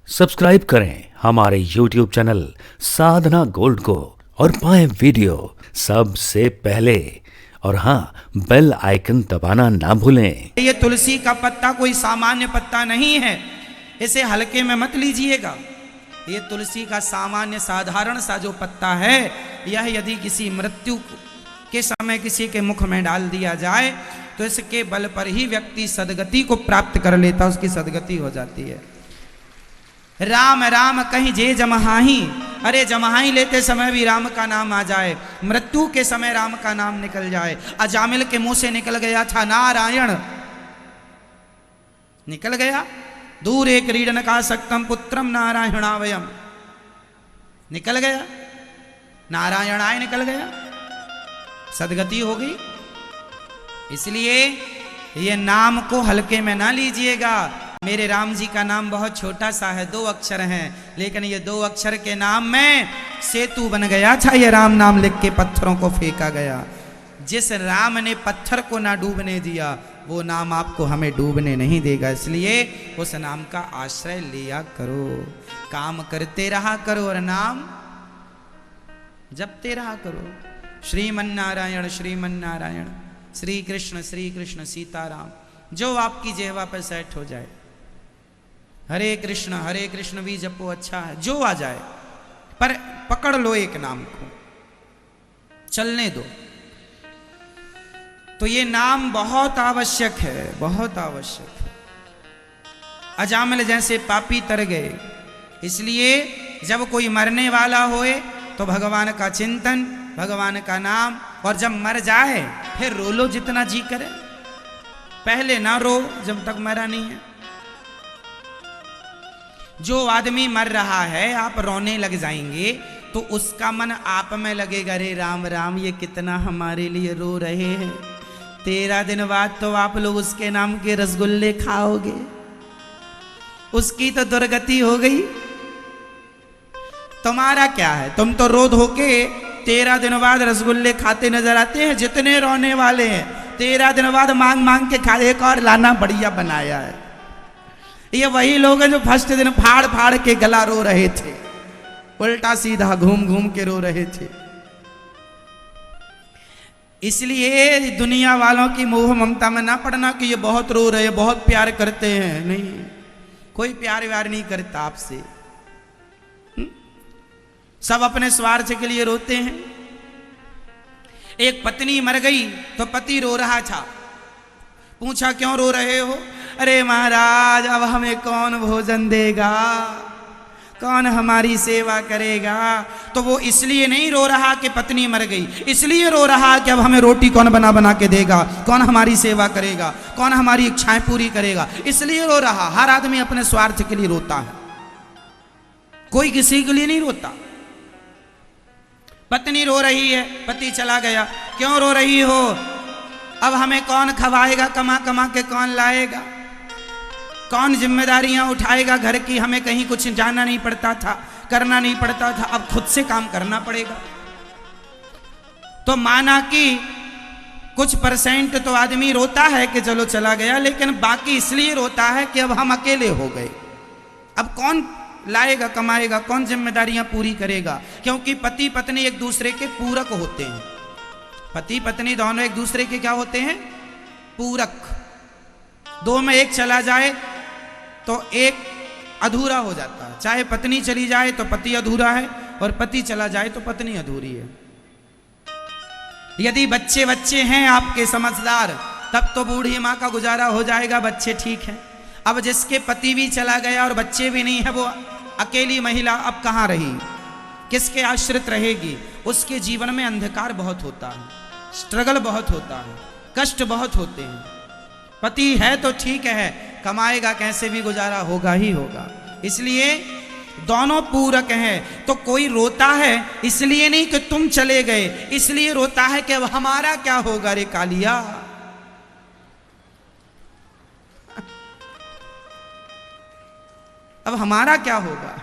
Subscribe करें हमारे YouTube channel साधना gold को और पाएं वीडियो सबसे पहले। और हाँ, बेल आइकन दबाना ना भूलें। ये तुलसी का पत्ता कोई सामान्य पत्ता नहीं है, इसे हल्के में मत लीजिएगा। ये तुलसी का सामान्य साधारण सा जो पत्ता है, यह यदि किसी मृत्यु के समय किसी के मुख में डाल दिया जाए तो इसके बल पर ही व्यक्ति सदगति को प्राप्त कर लेता, उसकी सदगति हो जाती है। राम राम कहीं जे जमहाही, अरे जमहाई लेते समय भी राम का नाम आ जाए, मृत्यु के समय राम का नाम निकल जाए। अजामिल के मुंह से निकल गया था नारायण, निकल गया। दूर एक रीडन का सक्तम पुत्रम नारायणावयम, निकल गया। नारायणाय निकल गया, सदगति हो गई। इसलिए ये नाम को हल्के में ना लीजिएगा। मेरे राम जी का नाम बहुत छोटा सा है, 2 अक्षर हैं, लेकिन ये 2 अक्षर के नाम में सेतु बन गया था। ये राम नाम लिख के पत्थरों को फेंका गया। जिस राम ने पत्थर को ना डूबने दिया, वो नाम आपको हमें डूबने नहीं देगा। इसलिए उस नाम का आश्रय लिया करो, काम करते रहा करो और नाम जपते रहा करो। श्रीमन्नारायण श्रीमन्नारायण, श्री कृष्ण सीताराम, जो आपकी जेहवा पर सेट हो जाए। हरे कृष्ण भी जपो, अच्छा है, जो आ जाए, पर पकड़ लो एक नाम को, चलने दो। तो ये नाम बहुत आवश्यक है, बहुत आवश्यक है। अजामिल जैसे पापी तर गए। इसलिए जब कोई मरने वाला होए तो भगवान का चिंतन, भगवान का नाम, और जब मर जाए फिर रो लो जितना जी करे। पहले ना रो जब तक मरा नहीं है। जो आदमी मर रहा है आप रोने लग जाएंगे तो उसका मन आप में लगेगा, रे राम राम ये कितना हमारे लिए रो रहे हैं। 13 दिन बाद तो आप लोग उसके नाम के रसगुल्ले खाओगे, उसकी तो दुर्गति हो गई। तुम्हारा क्या है, तुम तो रो धो के 13 दिन बाद रसगुल्ले खाते नजर आते हैं। जितने रोने वाले हैं 13 दिन बाद मांग मांग के खा, एक और लाना, बढ़िया बनाया है। ये वही लोग हैं जो फर्स्ट दिन फाड़ फाड़ के गला रो रहे थे, उल्टा सीधा घूम घूम के रो रहे थे। इसलिए दुनिया वालों की मोह ममता में ना पड़ना कि ये बहुत रो रहे हैं, बहुत प्यार करते हैं। नहीं, कोई प्यार व्यार नहीं करता आपसे। सब अपने स्वार्थ के लिए रोते हैं। एक पत्नी मर गई तो पति रो रहा था। पूछा क्यों रो रहे हो? अरे महाराज, अब हमें कौन भोजन देगा, कौन हमारी सेवा करेगा? तो वो इसलिए नहीं रो रहा कि पत्नी मर गई, इसलिए रो रहा कि अब हमें रोटी कौन बना बना के देगा, कौन हमारी सेवा करेगा, कौन हमारी इच्छाएं पूरी करेगा, इसलिए रो रहा। हर आदमी अपने स्वार्थ के लिए रोता है, कोई किसी के लिए नहीं रोता। पत्नी रो रही है, पति चला गया। क्यों रो रही हो? अब हमें कौन खवाएगा, कमा कमा के कौन लाएगा, कौन जिम्मेदारियां उठाएगा घर की? हमें कहीं कुछ जाना नहीं पड़ता था, करना नहीं पड़ता था, अब खुद से काम करना पड़ेगा। तो माना कि कुछ % तो आदमी रोता है कि चलो चला गया, लेकिन बाकी इसलिए रोता है कि अब हम अकेले हो गए। अब कौन लाएगा, कमाएगा, कौन जिम्मेदारियां पूरी करेगा? क्योंकि पति पत्नी एक दूसरे के पूरक होते हैं। पति पत्नी दोनों एक दूसरे के क्या होते हैं? पूरक। 2 में एक चला जाए तो एक अधूरा हो जाता है। चाहे पत्नी चली जाए तो पति अधूरा है, और पति चला जाए तो पत्नी अधूरी है। यदि बच्चे हैं आपके समझदार, तब तो बूढ़ी माँ का गुजारा हो जाएगा, बच्चे ठीक हैं। अब जिसके पति भी चला गया और बच्चे भी नहीं है, वो अकेली महिला अब कहाँ रही, किसके आश्रित रहेगी? उसके जीवन में अंधकार बहुत होता है, स्ट्रगल बहुत होता है, कष्ट बहुत होते हैं। पति है तो ठीक है, कमाएगा, कैसे भी गुजारा होगा ही होगा। इसलिए दोनों पूरक हैं। तो कोई रोता है इसलिए नहीं कि तुम चले गए, इसलिए रोता है कि अब हमारा क्या होगा रे कालिया। अब हमारा क्या होगा?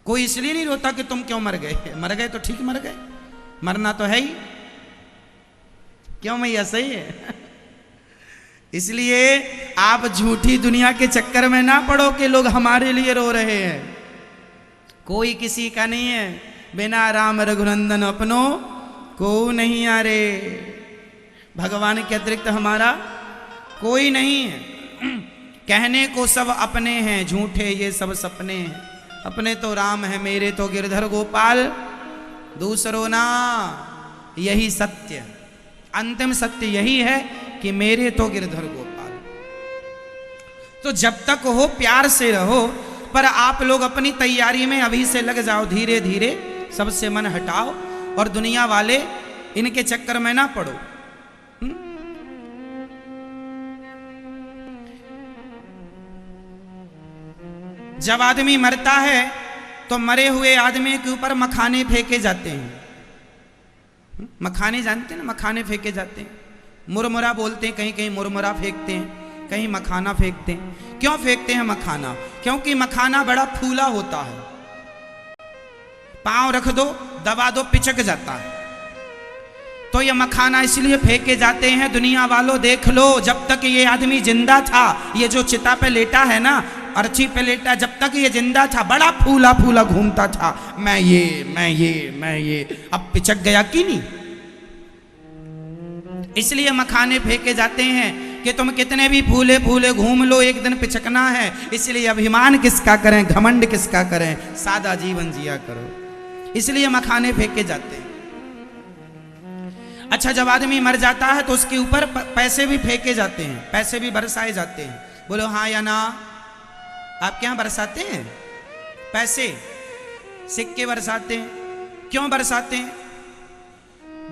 कोई इसलिए नहीं रोता कि तुम क्यों मर गए। मर गए तो ठीक, मर गए, मरना तो है ही। क्यों मैया, सही है। इसलिए आप झूठी दुनिया के चक्कर में ना पड़ो कि लोग हमारे लिए रो रहे हैं। कोई किसी का नहीं है, बिना राम रघुनंदन अपनो को नहीं आ रे। भगवान के अतिरिक्त हमारा कोई नहीं है। कहने को सब अपने हैं, झूठे ये सब सपने हैं। अपने तो राम है, मेरे तो गिरधर गोपाल, दूसरो ना। यही सत्य, अंतिम सत्य यही है कि मेरे तो गिरधर गोपाल। तो जब तक हो प्यार से रहो, पर आप लोग अपनी तैयारी में अभी से लग जाओ। धीरे धीरे सबसे मन हटाओ और दुनिया वाले इनके चक्कर में ना पड़ो। जब आदमी मरता है तो मरे हुए आदमी के ऊपर मखाने फेंके जाते हैं। मखाने जानते हैं ना, मखाने फेंके जाते हैं। मुरमुरा बोलते हैं, कहीं कहीं मुरमुरा फेंकते हैं, कहीं मखाना फेंकते हैं। क्यों फेंकते हैं मखाना? क्योंकि मखाना बड़ा फूला होता है, पांव रख दो दबा दो पिचक जाता है। तो ये मखाना इसलिए फेंके जाते हैं। दुनिया वालों देख लो, जब तक ये आदमी जिंदा था, ये जो चिता पे लेटा है ना, अर्थी पे लेटा, जब तक ये जिंदा था बड़ा फूला फूला घूमता था, मैं ये, अब पिचक गया कि नहीं? इसलिए मखाने फेंके जाते हैं कि तुम कितने भी फूले फूले घूम लो, एक दिन पिचकना है। इसलिए अभिमान किसका करें, घमंड किसका करें, सादा जीवन जिया करो। इसलिए मखाने फेंके जाते हैं। अच्छा, जब आदमी मर जाता है तो उसके ऊपर पैसे भी फेंके जाते हैं, पैसे भी बरसाए जाते हैं। बोलो हाँ या ना? आप क्या बरसाते हैं? पैसे, सिक्के बरसाते हैं। क्यों बरसाते हैं?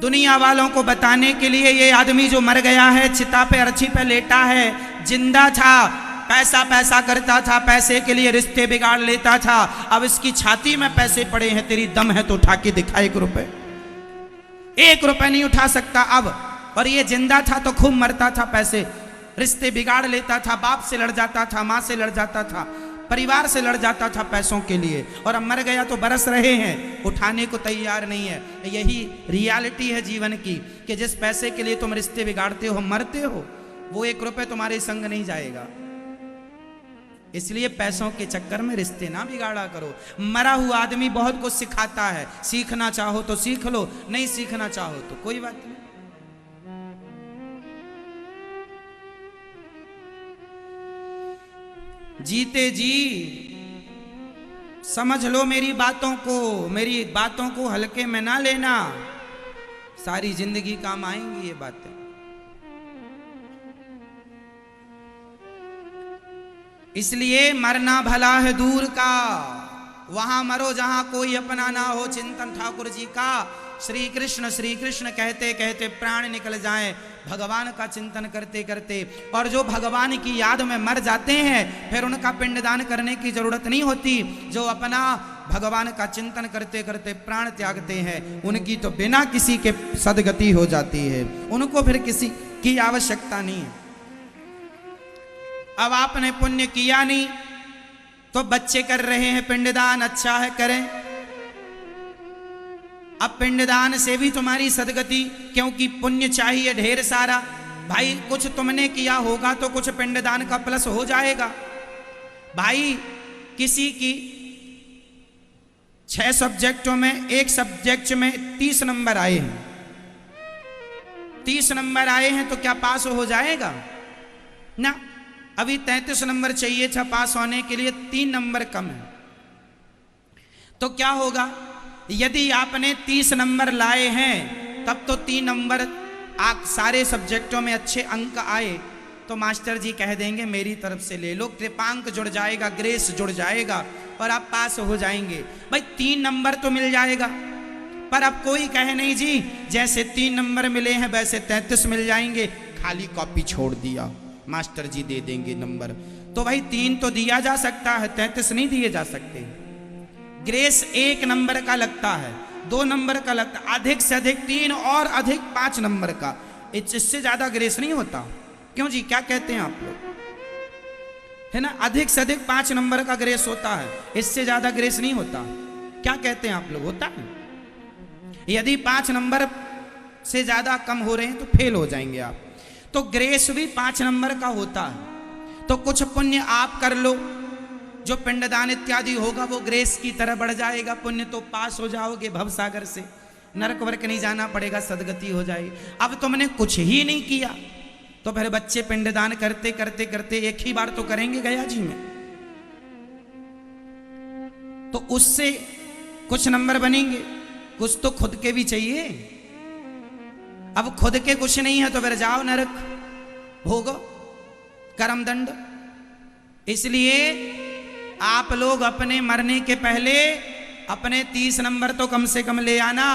दुनिया वालों को बताने के लिए ये आदमी जो मर गया है, चिता पे अर्थी पे लेटा है, जिंदा था, पैसा पैसा करता था, पैसे के लिए रिश्ते बिगाड़ लेता था। अब इसकी छाती में पैसे पड़े हैं, तेरी दम है तो उठा के दिखा 1 रुपए। 1 रुपए नहीं उठा सकता अब। और ये जिंदा था तो खूब मरता था, पैसे रिश्ते बिगाड़ लेता था, बाप से लड़ जाता था, माँ से लड़ जाता था, परिवार से लड़ जाता था पैसों के लिए। और अब मर गया तो बरस रहे हैं, उठाने को तैयार नहीं है। यही रियलिटी है जीवन की कि जिस पैसे के लिए तुम रिश्ते बिगाड़ते हो, मरते हो, वो 1 रुपए तुम्हारे संग नहीं जाएगा। इसलिए पैसों के चक्कर में रिश्ते ना बिगाड़ा करो। मरा हुआ आदमी बहुत कुछ सिखाता है, सीखना चाहो तो सीख लो, नहीं सीखना चाहो तो कोई बात नहीं। जीते जी समझ लो मेरी बातों को हल्के में ना लेना, सारी जिंदगी काम आएंगी ये बातें। इसलिए मरना भला है दूर का, वहां मरो जहां कोई अपना ना हो। चिंतन ठाकुर जी का श्री कृष्ण कहते कहते प्राण निकल जाएं, भगवान का चिंतन करते करते। और जो भगवान की याद में मर जाते हैं, फिर उनका पिंडदान करने की जरूरत नहीं होती। जो अपना भगवान का चिंतन करते करते प्राण त्यागते हैं, उनकी तो बिना किसी के सदगति हो जाती है, उनको फिर किसी की आवश्यकता नहीं है। अब आपने पुण्य किया नहीं तो बच्चे कर रहे हैं पिंडदान, अच्छा है करें। अब पिंडदान से भी तुम्हारी सदगति, क्योंकि पुण्य चाहिए ढेर सारा। भाई कुछ तुमने किया होगा तो कुछ पिंडदान का प्लस हो जाएगा। भाई किसी की 6 सब्जेक्टों में एक सब्जेक्ट में 30 नंबर आए हैं, 30 नंबर आए हैं तो क्या पास हो जाएगा? ना, अभी 33 नंबर चाहिए था पास होने के लिए, 3 नंबर कम है। तो क्या होगा? यदि आपने 30 नंबर लाए हैं तब तो 3 नंबर सारे सब्जेक्टों में अच्छे अंक आए तो मास्टर जी कह देंगे मेरी तरफ से ले लो, कृपांक जुड़ जाएगा, ग्रेस जुड़ जाएगा और आप पास हो जाएंगे। भाई 3 नंबर तो मिल जाएगा, पर अब कोई कहे नहीं जी जैसे 3 नंबर मिले हैं वैसे 33 मिल जाएंगे, खाली कॉपी छोड़ दिया, मास्टर जी दे देंगे नंबर। तो भाई 3 तो दिया जा सकता है, 33 नहीं दिए जा सकते। ग्रेस 1 नंबर का लगता है, 2 नंबर का लगता है, अधिक से अधिक 3 और अधिक 5 नंबर का, इससे ज्यादा ग्रेस नहीं होता। क्यों जी, क्या कहते हैं आप लोग? है ना, अधिक से अधिक 5 नंबर का ग्रेस होता है, इससे ज्यादा ग्रेस नहीं होता। क्या कहते हैं आप लोग, होता है? यदि 5 नंबर से ज्यादा कम हो रहे हैं तो फेल हो जाएंगे आप। तो ग्रेस भी 5 नंबर का होता है। तो कुछ पुण्य आप कर लो, जो पिंडदान इत्यादि होगा वो ग्रेस की तरह बढ़ जाएगा, पुण्य तो पास हो जाओगे भवसागर से, नरक वर्क नहीं जाना पड़ेगा, सदगति हो जाएगी। अब तुमने कुछ ही नहीं किया तो फिर बच्चे पिंडदान करते करते करते एक ही बार तो करेंगे गया जी में, तो उससे कुछ नंबर बनेंगे, कुछ तो खुद के भी चाहिए। अब खुद के कुछ नहीं है तो फिर जाओ नरक भोगो कर्म दंड। इसलिए आप लोग अपने मरने के पहले अपने 30 नंबर तो कम से कम ले आना,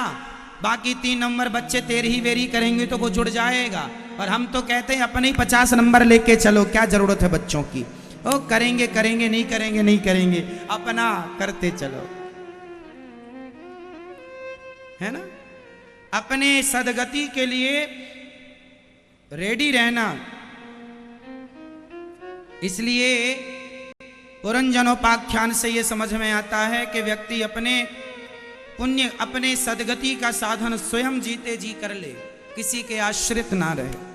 बाकी 3 नंबर बच्चे तेरही बेरी करेंगे तो वो जुड़ जाएगा। और हम तो कहते हैं अपने ही 50 नंबर लेके चलो, क्या जरूरत है बच्चों की, ओ करेंगे करेंगे नहीं करेंगे नहीं करेंगे, अपना करते चलो, है ना। अपने सदगति के लिए रेडी रहना। इसलिए पुरंजनोपाख्यान से ये समझ में आता है कि व्यक्ति अपने पुण्य, अपने सदगति का साधन स्वयं जीते जी कर ले, किसी के आश्रित ना रहे।